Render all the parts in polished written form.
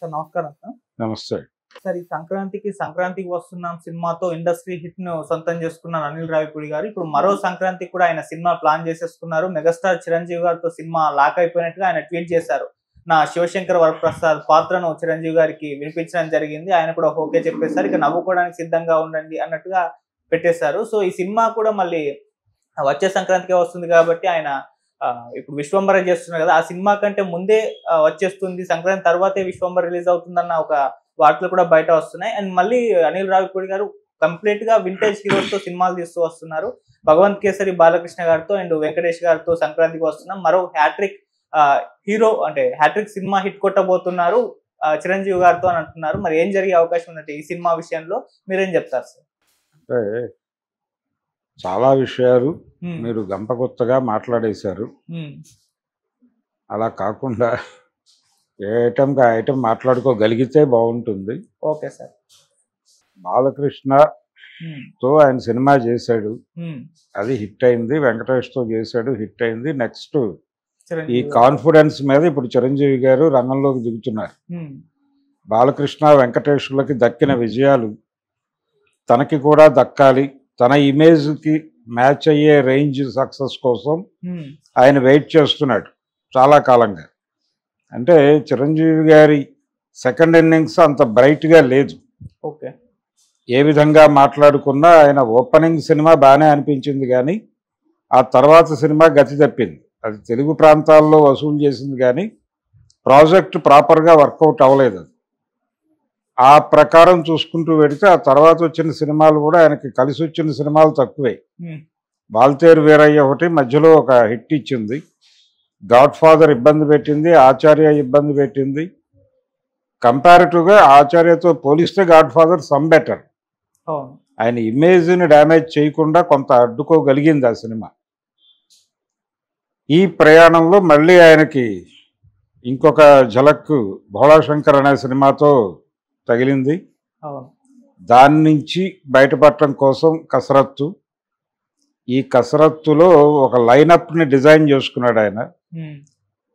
Sir నమస్కారం sir. నమస్తే. Sir ఈ సంక్రాంతికి వస్తున్నాం సినిమాతో ఇండస్ట్రీ హిట్ ను సొంతం చేసుకున్నారు అనిల్ రావిపూడి గారు. ఇప్పుడు మరో సంక్రాంతికి కూడా ఆయన సినిమా ప్లాన్ చేసేసుకున్నారు. మెగాస్టార్ చిరంజీవి గారితో సినిమా లాక్ అయిపోయినట్టుగా ఆయన ట్వీట్ చేశారు. నా శివశంకర్ వరప్రసాద్ పాత్రను చిరంజీవి గారికి వినిపించడం జరిగింది. ఆయన కూడా ఓకే చెప్పేశారు. ఇక నవ్వుకోవడానికి సిద్ధంగా ఉండండి అన్నట్టుగా పెట్టేశారు. సో ఈ సినిమా కూడా మళ్ళీ వచ్చే సంక్రాంతికే వస్తుంది కాబట్టి ఆయన ఇప్పుడు విశ్వంబర చేస్తున్నారు కదా, ఆ సినిమా కంటే ముందే వచ్చేస్తుంది, సంక్రాంతి తర్వాతే విశ్వంబర రిలీజ్ అవుతుందన్న ఒక వార్తలు కూడా బయట వస్తున్నాయి. అండ్ మళ్ళీ అనిల్ రావిపూడి గారు కంప్లీట్ గా వింటేజ్ హీరోస్ తో సినిమాలు తీస్తూ వస్తున్నారు. భగవంత్ కేసరి బాలకృష్ణ గారితో అండ్ వెంకటేష్ గారితో సంక్రాంతికి వస్తున్నాం. మరో హ్యాట్రిక్ హీరో అంటే హ్యాట్రిక్ సినిమా హిట్ కొట్టబోతున్నారు చిరంజీవి గారితో అని అంటున్నారు. మరి ఏం జరిగే అవకాశం ఉందంటే ఈ సినిమా విషయంలో మీరేం చెప్తారు సార్? అంటే చాలా విషయాలు మీరు గంపకొత్తగా మాట్లాడేశారు. అలా కాకుండా ఏ ఐటమ్కి ఆ ఐటమ్ మాట్లాడుకోగలిగితే బాగుంటుంది. Okay sir. బాలకృష్ణతో ఆయన సినిమా చేశాడు, అది హిట్ అయింది. వెంకటేష్తో చేశాడు, హిట్ అయింది. నెక్స్ట్ ఈ కాన్ఫిడెన్స్ మీద ఇప్పుడు చిరంజీవి గారు రంగంలోకి దిగుతున్నారు. బాలకృష్ణ వెంకటేష్లకి దక్కిన విజయాలు తనకి కూడా దక్కాలి, తన ఇమేజ్కి మ్యాచ్ అయ్యే రేంజ్ సక్సెస్ కోసం ఆయన వెయిట్ చేస్తున్నాడు చాలా కాలంగా. అంటే చిరంజీవి గారి సెకండ్ ఇన్నింగ్స్ అంత బ్రైట్గా లేదు. ఓకే, ఏ విధంగా మాట్లాడుకున్నా ఆయన ఓపెనింగ్ సినిమా బాగానే అనిపించింది, కానీ ఆ తర్వాత సినిమా గతి తప్పింది. అది తెలుగు ప్రాంతాల్లో వసూలు చేసింది, కానీ ప్రాజెక్ట్ ప్రాపర్గా వర్కౌట్ అవ్వలేదు. అది ఆ ప్రకారం చూసుకుంటూ పెడితే ఆ తర్వాత వచ్చిన సినిమాలు కూడా ఆయనకి కలిసి వచ్చిన సినిమాలు తక్కువే. వాల్తేరు వీరయ్య ఒకటి మధ్యలో ఒక హిట్ ఇచ్చింది, గాడ్ ఫాదర్ ఇబ్బంది పెట్టింది, ఆచార్య ఇబ్బంది పెట్టింది. కంపారిటివ్గా ఆచార్యతో పోలిస్తే గాడ్ ఫాదర్ సమ్ బెటర్. ఆయన ఇమేజ్ని డ్యామేజ్ చేయకుండా కొంత అడ్డుకోగలిగింది ఆ సినిమా. ఈ ప్రయాణంలో మళ్ళీ ఆయనకి ఇంకొక ఝలక్ భోళాశంకర్ అనే సినిమాతో తగిలింది. దాని నుంచి బయటపడటం కోసం కసరత్తు. ఈ కసరత్తులో ఒక లైనప్ని డిజైన్ చేసుకున్నాడు ఆయన.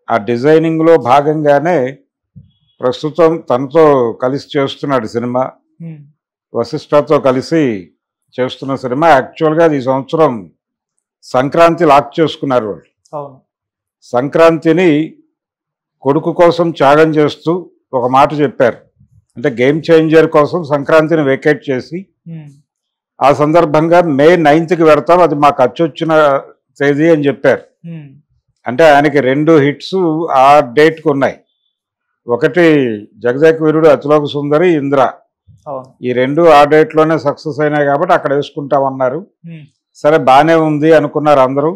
ఆ డిజైనింగ్లో భాగంగానే ప్రస్తుతం తనతో కలిసి చేస్తున్నాడు సినిమా, వశిష్ఠతో కలిసి చేస్తున్న సినిమా. యాక్చువల్గా ఈ సంవత్సరం సంక్రాంతి లాక్ చేసుకున్నారు వాళ్ళు. సంక్రాంతిని కొడుకు కోసం త్యాగం చేస్తూ ఒక మాట చెప్పారు. అంటే గేమ్ చేంజర్ కోసం సంక్రాంతిని వేకేట్ చేసి ఆ సందర్భంగా May 9th పెడతాం, అది మాకు అచ్చొచ్చిన తేదీ అని చెప్పారు. అంటే ఆయనకి 2 హిట్స్ ఆ డేట్కి ఉన్నాయి. ఒకటి జగదేక వీరుడు, అతిలోక సుందరి, ఇంద్ర. ఈ 2 ఆ డేట్లోనే సక్సెస్ అయినాయి కాబట్టి అక్కడ వేసుకుంటామన్నారు. సరే బాగానే ఉంది అనుకున్నారు అందరూ.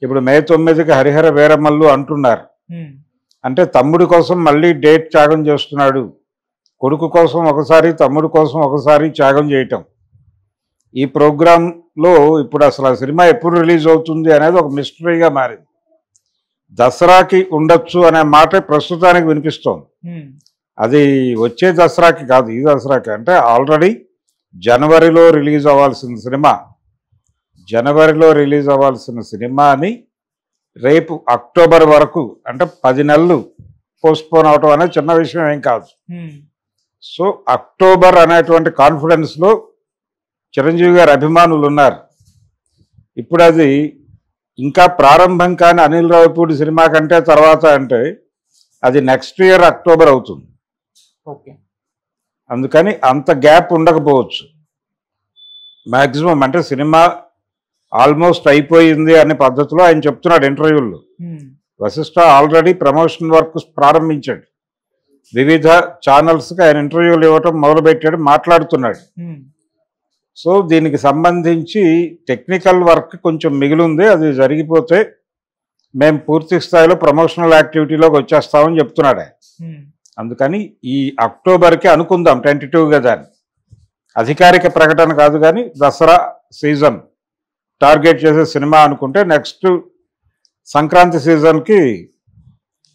ఇప్పుడు May 9కి హరిహర వీరమల్లు అంటున్నారు. అంటే తమ్ముడి కోసం మళ్ళీ డేట్ త్యాగం చేస్తున్నాడు. కొడుకు కోసం ఒకసారి, తమ్ముడి కోసం ఒకసారి త్యాగం చేయటం. ఈ ప్రోగ్రాంలో ఇప్పుడు అసలు ఆ సినిమా ఎప్పుడు రిలీజ్ అవుతుంది అనేది ఒక మిస్టరీగా మారింది. దసరాకి ఉండొచ్చు అనే మాట ప్రస్తుతానికి వినిపిస్తోంది. అది వచ్చే దసరాకి కాదు, ఈ దసరాకి. అంటే ఆల్రెడీ జనవరిలో రిలీజ్ అవ్వాల్సిన సినిమాని రేపు అక్టోబర్ వరకు, అంటే 10 నెలలు పోస్ట్పోన్ అవటం అనేది చిన్న విషయం ఏం కాదు. సో అక్టోబర్ అనేటువంటి కాన్ఫిడెన్స్లో చిరంజీవి గారి అభిమానులు ఉన్నారు. ఇప్పుడు అది ఇంకా ప్రారంభం కాని అనిల్ రావిపూడి సినిమా కంటే తర్వాత అంటే అది నెక్స్ట్ ఇయర్ అక్టోబర్ అవుతుంది. అందుకని అంత గ్యాప్ ఉండకపోవచ్చు. మ్యాక్సిమం అంటే సినిమా ఆల్మోస్ట్ అయిపోయింది అనే పద్ధతిలో ఆయన చెప్తున్నాడు ఇంటర్వ్యూల్లో. వశిష్ఠ ఆల్రెడీ ప్రమోషన్ వర్క్ ప్రారంభించాడు, వివిధ ఛానల్స్కి ఆయన ఇంటర్వ్యూలు ఇవ్వటం మొదలుపెట్టాడు, మాట్లాడుతున్నాడు. సో దీనికి సంబంధించి టెక్నికల్ వర్క్ కొంచెం మిగిలింది, అది జరిగిపోతే మేము పూర్తి స్థాయిలో ప్రమోషనల్ యాక్టివిటీలోకి వచ్చేస్తామని చెప్తున్నాడు ఆయన. అందుకని ఈ అక్టోబర్కి అనుకుందాం టెంటేటివ్గా, దాన్ని అధికారిక ప్రకటన కాదు, కానీ దసరా సీజన్ టార్గెట్ చేసే సినిమా అనుకుంటే నెక్స్ట్ సంక్రాంతి సీజన్కి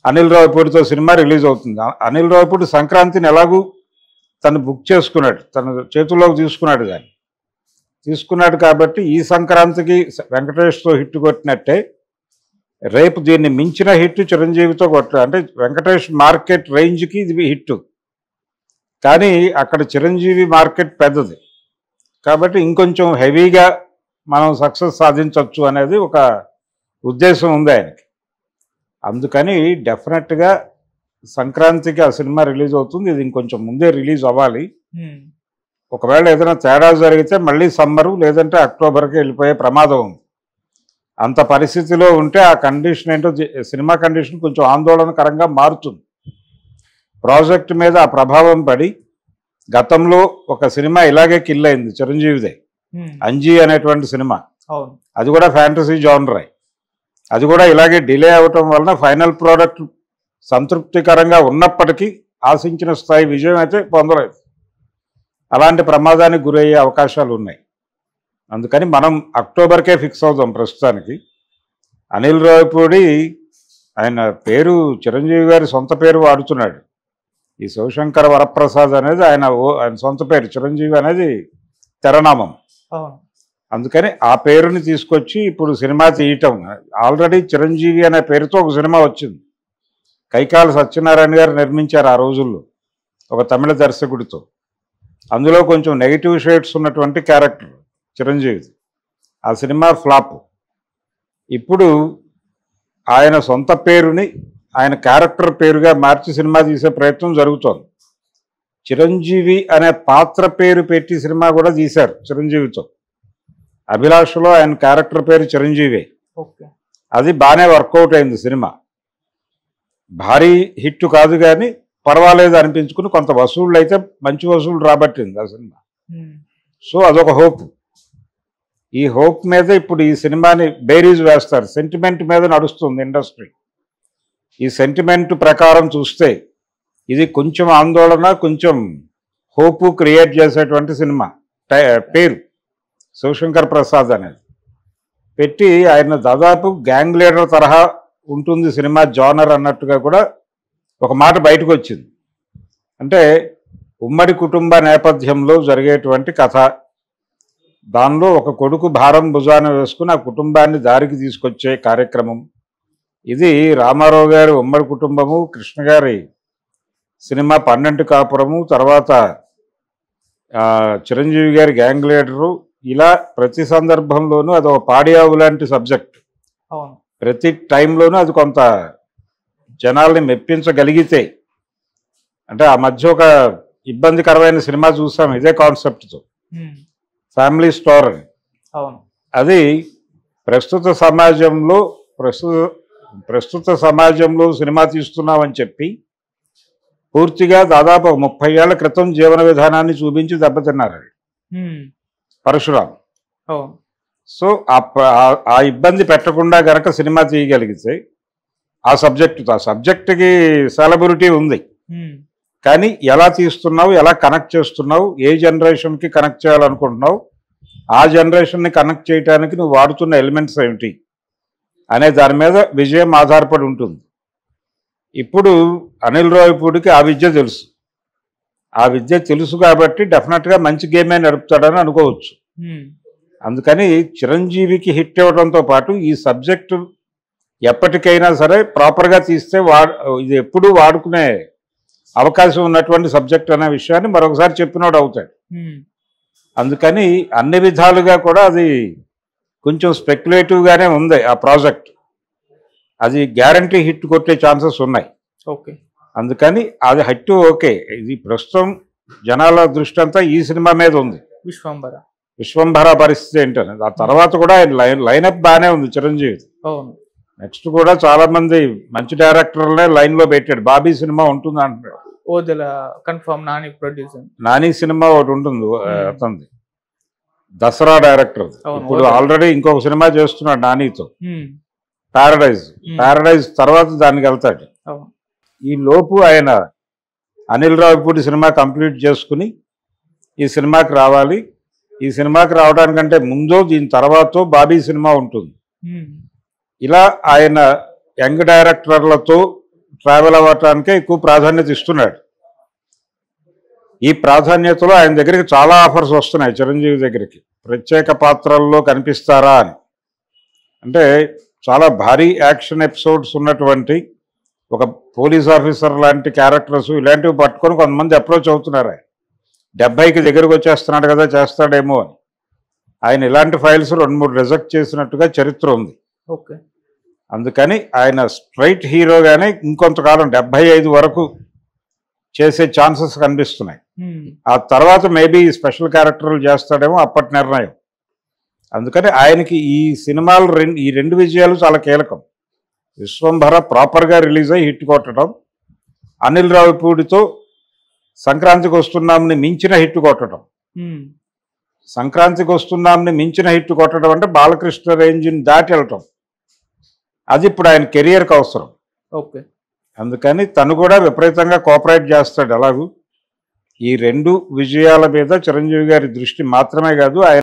అనిల్ రావిపూడితో సినిమా రిలీజ్ అవుతుంది. అనిల్ రావిపూడి సంక్రాంతిని ఎలాగూ తను బుక్ చేసుకున్నాడు, తన చేతుల్లోకి తీసుకున్నాడు కాబట్టి ఈ సంక్రాంతికి వెంకటేష్తో హిట్ కొట్టినట్టే రేపు దీన్ని మించిన హిట్ చిరంజీవితో కొట్టాడు. అంటే వెంకటేష్ మార్కెట్ రేంజ్కి ఇది హిట్. కానీ అక్కడ చిరంజీవి మార్కెట్ పెద్దది కాబట్టి ఇంకొంచెం హెవీగా మనం సక్సెస్ సాధించవచ్చు అనేది ఒక ఉద్దేశం ఉంది ఆయనకి. అందుకని డెఫినెట్గా సంక్రాంతికి ఆ సినిమా రిలీజ్ అవుతుంది. ఇది ఇంకొంచెం ముందే రిలీజ్ అవ్వాలి. ఒకవేళ ఏదైనా తేడా జరిగితే మళ్ళీ సమ్మరు లేదంటే అక్టోబర్కి వెళ్ళిపోయే ప్రమాదం ఉంది. అంత పరిస్థితిలో ఉంటే ఆ కండిషన్ ఏంటో సినిమా కండిషన్ కొంచెం ఆందోళనకరంగా మారుతుంది. ప్రాజెక్ట్ మీద ఆ ప్రభావం పడి గతంలో ఒక సినిమా ఇలాగే కిల్ అయింది చిరంజీవిదే, అంజీ అనేటువంటి సినిమా. అది కూడా ఫ్యాంటసీ జానరే. అది కూడా ఇలాగే డిలే అవటం వలన ఫైనల్ ప్రోడక్ట్ సంతృప్తికరంగా ఉన్నప్పటికీ ఆశించిన స్థాయి విజయం అయితే పొందలేదు. అలాంటి ప్రమాదానికి గురయ్యే అవకాశాలు ఉన్నాయి. అందుకని మనం అక్టోబర్కే ఫిక్స్ అవుతాం ప్రస్తుతానికి. అనిల్ రావిపూడి ఆయన పేరు చిరంజీవి గారి సొంత పేరు వాడుతున్నాడు. ఈ శివశంకర వరప్రసాద్ అనేది ఆయన సొంత పేరు, చిరంజీవి అనేది తెరనామం. అందుకని ఆ పేరుని తీసుకొచ్చి ఇప్పుడు సినిమా తీయటం. ఆల్రెడీ చిరంజీవి అనే పేరుతో ఒక సినిమా వచ్చింది, కైకాల సత్యనారాయణ గారు నిర్మించారు ఆ రోజుల్లో ఒక తమిళ దర్శకుడితో. అందులో కొంచెం నెగిటివ్ షేడ్స్ ఉన్నటువంటి క్యారెక్టర్ చిరంజీవి. ఆ సినిమా ఫ్లాప్. ఇప్పుడు ఆయన సొంత పేరుని ఆయన క్యారెక్టర్ పేరుగా మార్చి సినిమా తీసే ప్రయత్నం జరుగుతోంది. చిరంజీవి అనే పాత్ర పేరు పెట్టి సినిమా కూడా తీశారు చిరంజీవితో. అభిలాషలో ఆయన క్యారెక్టర్ పేరు చిరంజీవి. అది బాగానే వర్కౌట్ అయింది సినిమా. భారీ హిట్ కాదు కానీ పర్వాలేదు అనిపించుకుని కొంత వసూళ్ళు అయితే మంచి వసూళ్ళు రాబట్టింది ఆ సినిమా. సో అదొక హోప్. ఈ హోప్ మీద ఇప్పుడు ఈ సినిమాని బేరీజ్ వేస్తారు. సెంటిమెంట్ మీద నడుస్తుంది ఇండస్ట్రీ. ఈ సెంటిమెంట్ ప్రకారం చూస్తే ఇది కొంచెం ఆందోళన, కొంచెం హోపు క్రియేట్ చేసేటువంటి సినిమా. పేరు శివశంకర్ ప్రసాద్ అనేది పెట్టి ఆయన దాదాపు గ్యాంగ్ లీడర్ తరహా ఉంటుంది సినిమా జానర్ అన్నట్టుగా కూడా ఒక మాట బయటకు వచ్చింది. అంటే ఉమ్మడి కుటుంబ నేపథ్యంలో జరిగేటువంటి కథ. దానిలో ఒక కొడుకు భారం భుజాన వేసుకుని ఆ కుటుంబాన్ని దారికి తీసుకొచ్చే కార్యక్రమం. ఇది రామారావు గారి ఉమ్మడి కుటుంబము, కృష్ణ గారి సినిమా 12 కాపురము, తర్వాత చిరంజీవి గారి గ్యాంగ్ లీడరు. ఇలా ప్రతి సందర్భంలోనూ అది ఒక పాడియావు లాంటి సబ్జెక్ట్. ప్రతి టైంలోనూ అది కొంత జనాల్ని మెప్పించగలిగితే, అంటే ఆ మధ్య ఒక ఇబ్బందికరమైన సినిమా చూసాం ఇదే కాన్సెప్ట్తో, ఫ్యామిలీ స్టార్ అని. అది ప్రస్తుత సమాజంలో సినిమా తీస్తున్నామని చెప్పి పూర్తిగా దాదాపు 30 ఏళ్ల క్రితం జీవన విధానాన్ని చూపించి దెబ్బతిన్నారు పరశురాం. సో ఆ ఇబ్బంది పెట్టకుండా గనక సినిమా తీయగలిగితే ఆ సబ్జెక్టుకి సెలబ్రిటీ ఉంది. కానీ ఎలా తీస్తున్నావు, ఎలా కనెక్ట్ చేస్తున్నావు, ఏ జనరేషన్కి కనెక్ట్ చేయాలనుకుంటున్నావు, ఆ జనరేషన్ని కనెక్ట్ చేయడానికి నువ్వు వాడుతున్న ఎలిమెంట్స్ ఏమిటి అనే దాని మీద విజయం ఆధారపడి ఉంటుంది. ఇప్పుడు అనిల్ రావిపూడికి ఆ విద్య తెలుసు కాబట్టి డెఫినెట్గా మంచి గేమే నడుపుతాడని అనుకోవచ్చు. అందుకని చిరంజీవికి హిట్ ఇవ్వడంతో పాటు ఈ సబ్జెక్టు ఎప్పటికైనా సరే ప్రాపర్గా తీస్తే ఇది ఎప్పుడూ వాడుకునే అవకాశం ఉన్నటువంటి సబ్జెక్ట్ అనే విషయాన్ని మరొకసారి చెప్పినోడు అవుతాడు. అందుకని అన్ని విధాలుగా కూడా అది కొంచెం స్పెక్యులేటివ్గానే ఉంది ఆ ప్రాజెక్ట్. అది గ్యారంటీ హిట్ కొట్టే ఛాన్సెస్ ఉన్నాయి. అందుకని అది హిట్ ఓకే. ఇది ప్రస్తుతం జనాల దృష్టి అంతా ఈ సినిమా మీద ఉంది. విశ్వంభర పరిస్థితి ఏంటని. ఆ తర్వాత కూడా లైనప్ బాగానే ఉంది చిరంజీవి. నెక్స్ట్ కూడా చాలా మంది మంచి డైరెక్టర్లనే లైన్లో పెట్టాడు. బాబీ సినిమా ఉంటుంది అంటున్నాడు. నాని సినిమా ఒకటి ఉంటుంది అతనిది, దసరా డైరెక్టర్. ఇప్పుడు ఆల్రెడీ ఇంకొక సినిమా చేస్తున్నాడు నానితో, ప్యారడైజ్ తర్వాత దానికి వెళ్తాడు. ఈ లోపు ఆయన అనిల్ రావిపూడి సినిమా కంప్లీట్ చేసుకుని ఈ సినిమాకి రావాలి. ఈ సినిమాకి రావడానికంటే ముందో దీని తర్వాతో బాబీ సినిమా ఉంటుంది. ఇలా ఆయన యంగ్ డైరెక్టర్లతో ట్రావెల్ అవ్వటానికే ఎక్కువ ప్రాధాన్యత ఇస్తున్నాడు. ఈ ప్రాధాన్యతలో ఆయన దగ్గరికి చాలా ఆఫర్స్ వస్తున్నాయి చిరంజీవి దగ్గరికి. ప్రత్యేక పాత్రల్లో కనిపిస్తారా అని. అంటే చాలా భారీ యాక్షన్ ఎపిసోడ్స్ ఉన్నటువంటి ఒక పోలీస్ ఆఫీసర్ లాంటి క్యారెక్టర్స్ ఇలాంటివి పట్టుకొని కొంతమంది అప్రోచ్ అవుతున్నారు. 70కి దగ్గరకు వచ్చేస్తున్నాడు కదా, చేస్తాడేమో అని. ఆయన ఇలాంటి ఫైల్స్ 2-3 రిజెక్ట్ చేసినట్టుగా చరిత్ర ఉంది. ఓకే. అందుకని ఆయన స్ట్రైట్ హీరోగానే ఇంకొంతకాలం 75 వరకు చేసే ఛాన్సెస్ కనిపిస్తున్నాయి. ఆ తర్వాత మేబీ స్పెషల్ క్యారెక్టర్లు చేస్తాడేమో, అప్పటి నిర్ణయం. అందుకని ఆయనకి ఈ సినిమాలు ఈ 2 విజయాలు చాలా కీలకం. విశ్వంభర ప్రాపర్గా రిలీజ్ అయ్యి హిట్ కొట్టడం, అనిల్ రావిపూడితో సంక్రాంతికి వస్తున్నాంని మించిన హిట్ కొట్టడం. సంక్రాంతికి వస్తున్నాంని మించిన హిట్ కొట్టడం అంటే బాలకృష్ణ రేంజ్ని దాటి వెళ్ళటం. అది ఇప్పుడు ఆయన కెరియర్కి అవసరం. ఓకే. అందుకని తను కూడా విపరీతంగా కోఆపరేట్ చేస్తాడు. అలాగూ ఈ 2 విజయాల మీద చిరంజీవి గారి దృష్టి మాత్రమే కాదు, ఆయన